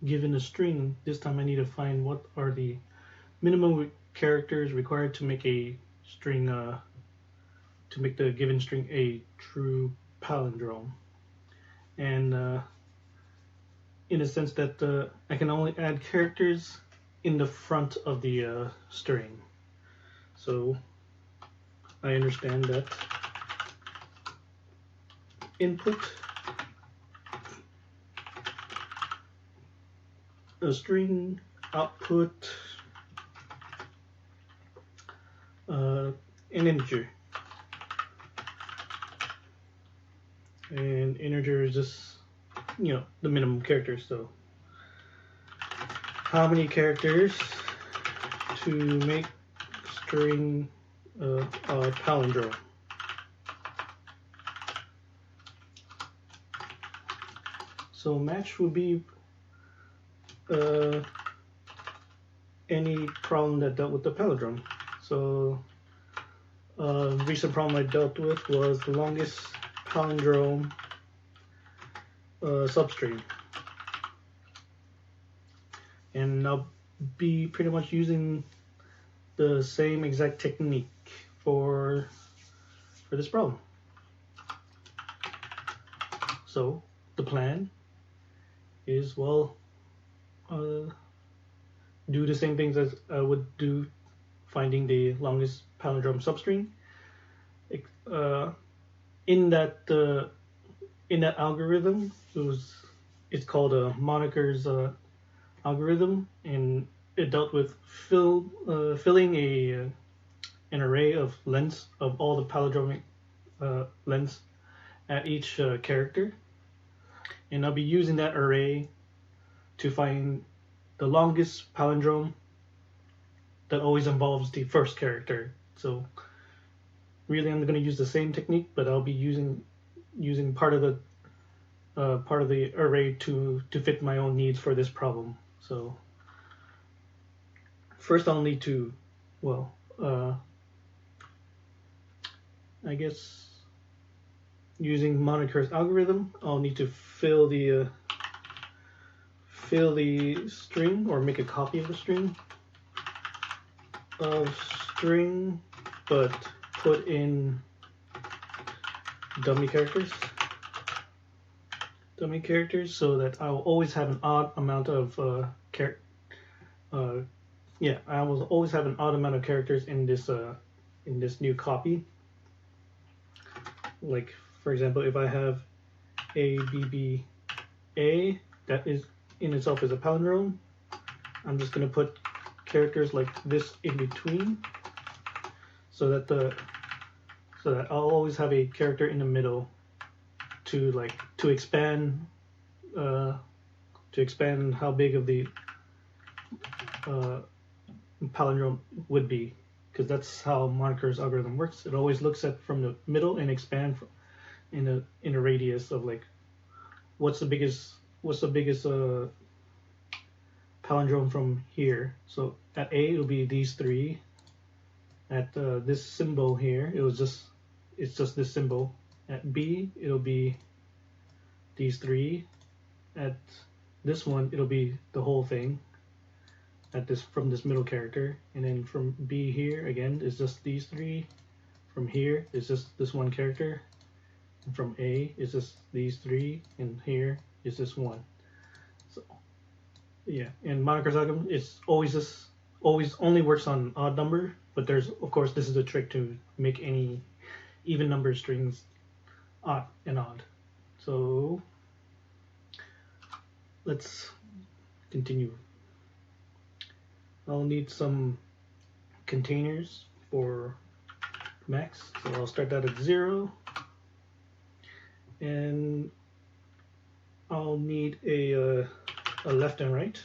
given a string, this time I need to find what are the minimum characters required to make a string, to make the given string a true palindrome. And in a sense that I can only add characters in the front of the string. So I understand that input a string, output an integer, and integer is just, you know, the minimum characters. So how many characters to make string a palindrome? So match would be any problem that dealt with the palindrome. So recent problem I dealt with was the longest palindrome substring, and I'll be pretty much using the same exact technique for this problem. So the plan is, well, do the same things as I would do finding the longest palindrome substring. In that algorithm, it's called a Moniker's algorithm, and it dealt with filling an array of lengths of all the palindromic lengths at each character, and I'll be using that array to find the longest palindrome that always involves the first character. So really, I'm going to use the same technique, but I'll be using part of the array to fit my own needs for this problem. So first, I'll need to, well, I guess using Moniker's algorithm, I'll need to fill the string, or make a copy of the string but put in dummy characters, so that I will always have an odd amount of I will always have an odd amount of characters in this new copy. Like, for example, if I have A, B, B, A, that is in itself is a palindrome, I'm just going to put characters like this in between, so that I'll always have a character in the middle to expand how big of the palindrome would be, because that's how Moniker's algorithm works. It always looks at from the middle and expand in a radius of, like, what's the biggest palindrome from here. So at A, it'll be these three. At this symbol here, it's just this symbol. At B, it'll be these three. At this one, it'll be the whole thing. From this middle character, and then from B here again is just these three. From here is just this one character, and from A is just these three, and here is this one. So yeah, and Moniker's algorithm is always only works on odd number, but there's, of course, this is a trick to make any even number strings odd and odd. So let's continue. I'll need some containers for max, so I'll start that at 0, and I'll need a left and right,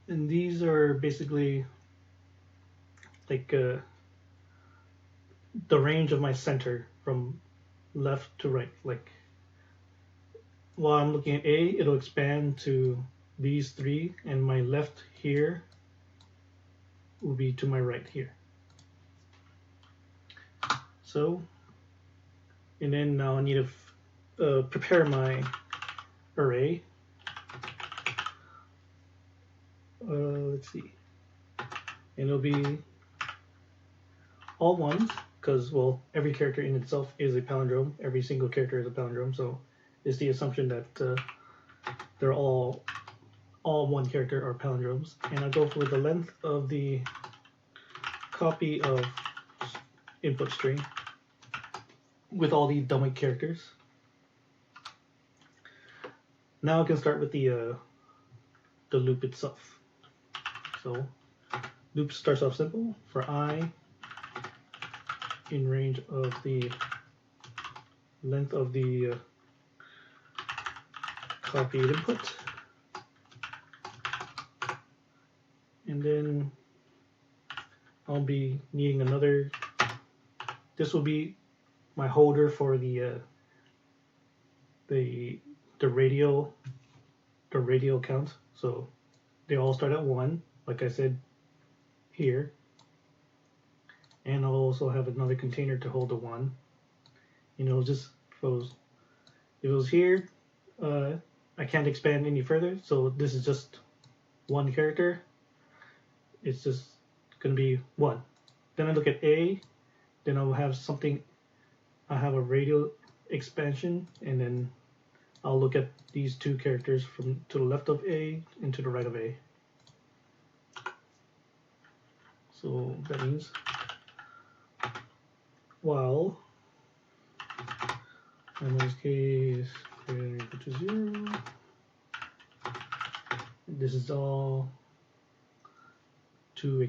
and these are basically like the range of my center from left to right. Like, while I'm looking at A, it'll expand to these three, and my left here will be to my right here. So, and then now I need to prepare my array. Let's see, and it'll be all ones because, well, every character in itself is a palindrome. Every single character is a palindrome, so it's the assumption that they're all one character are palindromes. And I go for the length of the copy of input string with all the dummy characters. Now I can start with the loop itself. So loop starts off simple for I in range of the length of the copied input, and then I'll be needing another. This will be my holder for the radial count. So they all start at 1, like I said here, and I'll also have another container to hold the 1. You know, just if it was here, I can't expand any further. So this is just one character. It's just going to be 1. Then I look at A. Then I'll have something. I have a radial expansion, and then I'll look at these two characters from to the left of A and to the right of A. So that means while minus k is greater than or equal to 0, this is all to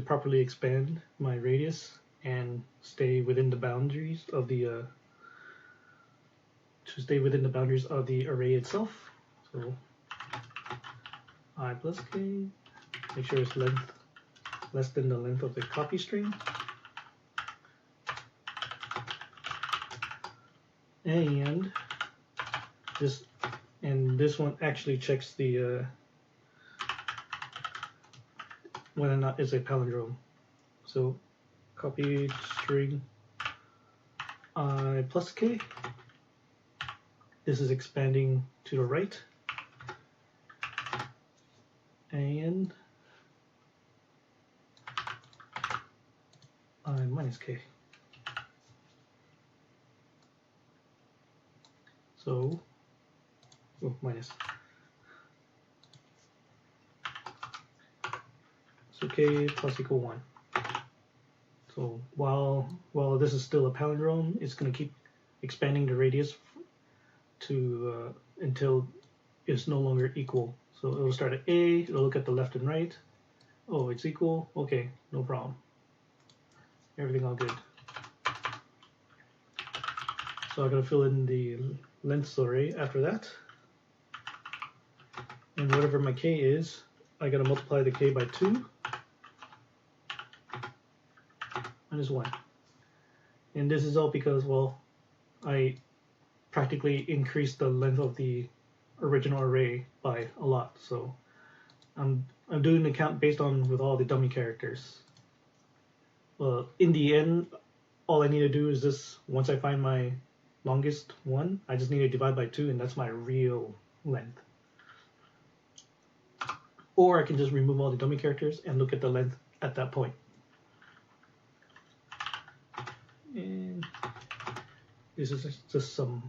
properly expand my radius and stay within the boundaries of the array itself. So I plus k, make sure it's length less than the length of the copy string, and this one actually checks the whether or not it's a palindrome. So copy string I plus k. This is expanding to the right, and I minus k. So, minus. So k plus equal 1. So while this is still a palindrome, it's going to keep expanding the radius to until it's no longer equal. So it'll start at A, it'll look at the left and right. Oh, it's equal. Okay, no problem. Everything all good. So I'm going to fill in the length array after that. And whatever my k is, I got to multiply the k by 2 minus 1. And this is all because, well, I practically increased the length of the original array by a lot. So I'm doing the count based on with all the dummy characters. Well, in the end, all I need to do is this. Once I find my longest one, I just need to divide by 2, and that's my real length. Or I can just remove all the dummy characters and look at the length at that point. And this is just some.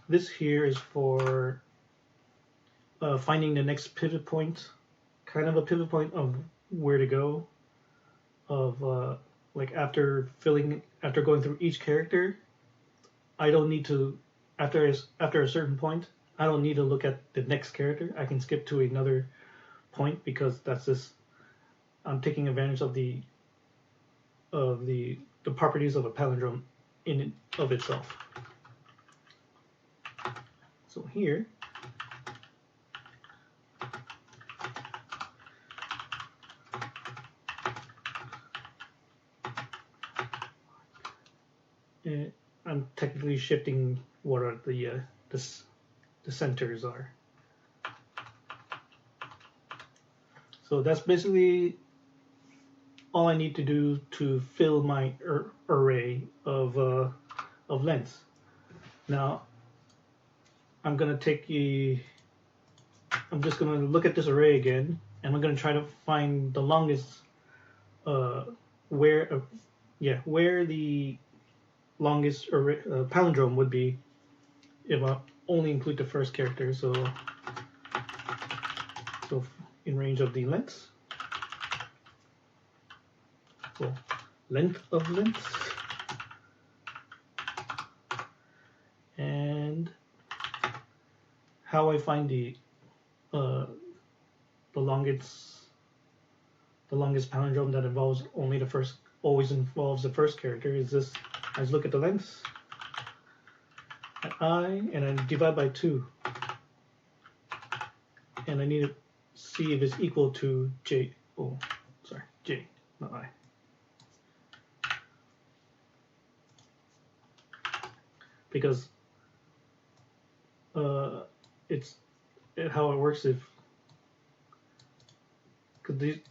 This here is for finding the next pivot point, kind of a pivot point of where to go. Of like after going through each character, I don't need to after a certain point, I don't need to look at the next character. I can skip to another point because that's just I'm taking advantage of the properties of a palindrome in of itself. So here, I'm technically shifting what are the centers are. So that's basically all I need to do to fill my array of lengths. Now I'm just gonna look at this array again, and I'm gonna try to find the longest where the longest array, palindrome would be if I only include the first character. So in range of the lengths. So length of lengths, and how I find the longest palindrome that always involves the first character is this. I just look at the lengths at I, and I divide by 2, and I need to see if it's equal to j. Oh, sorry, j, not I. Because it's how it works if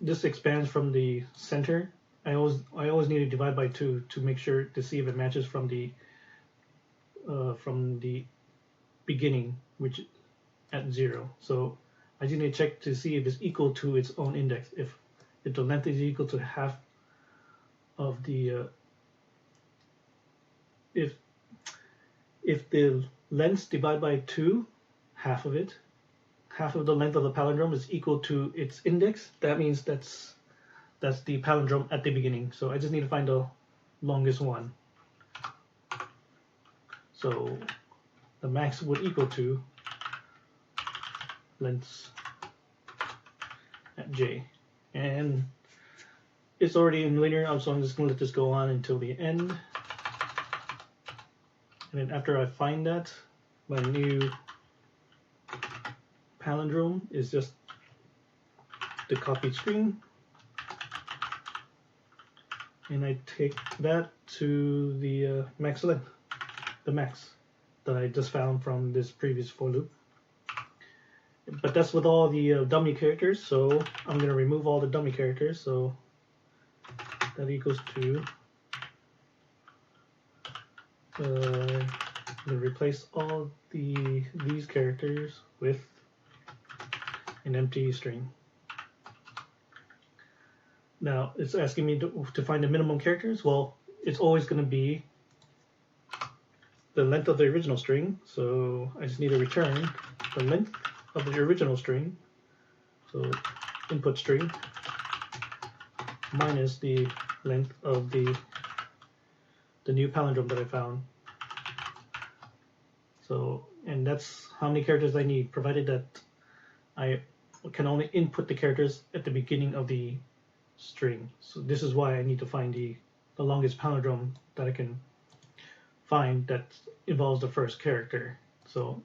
this expands from the center. I always need to divide by 2 to make sure to see if it matches from the beginning, which at 0. So I just need to check to see if it's equal to its own index. If the length is equal to half of the if the lengths divided by 2, half of the length of the palindrome is equal to its index, that means that's the palindrome at the beginning. So I just need to find the longest one. So the max would equal to lengths at j. And it's already in linear, so I'm just going to let this go on until the end. And then after I find that, my new palindrome is just the copied string, and I take that to the max length, the max that I just found from this previous for loop. But that's with all the dummy characters, so I'm going to remove all the dummy characters. So that equals to I'm going to replace all these characters with an empty string. Now it's asking me to find the minimum characters. Well, it's always going to be the length of the original string, so I just need to return the length of the original string, so input string minus the length of the new palindrome that I found. So, and that's how many characters I need, provided that I can only input the characters at the beginning of the string. So this is why I need to find the longest palindrome that I can find that involves the first character. So,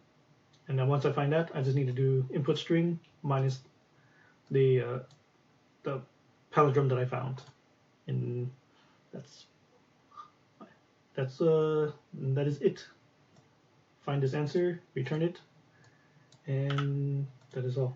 and then once I find that, I just need to do input string minus the palindrome that I found, and that is it. Find this answer, return it, and that is all.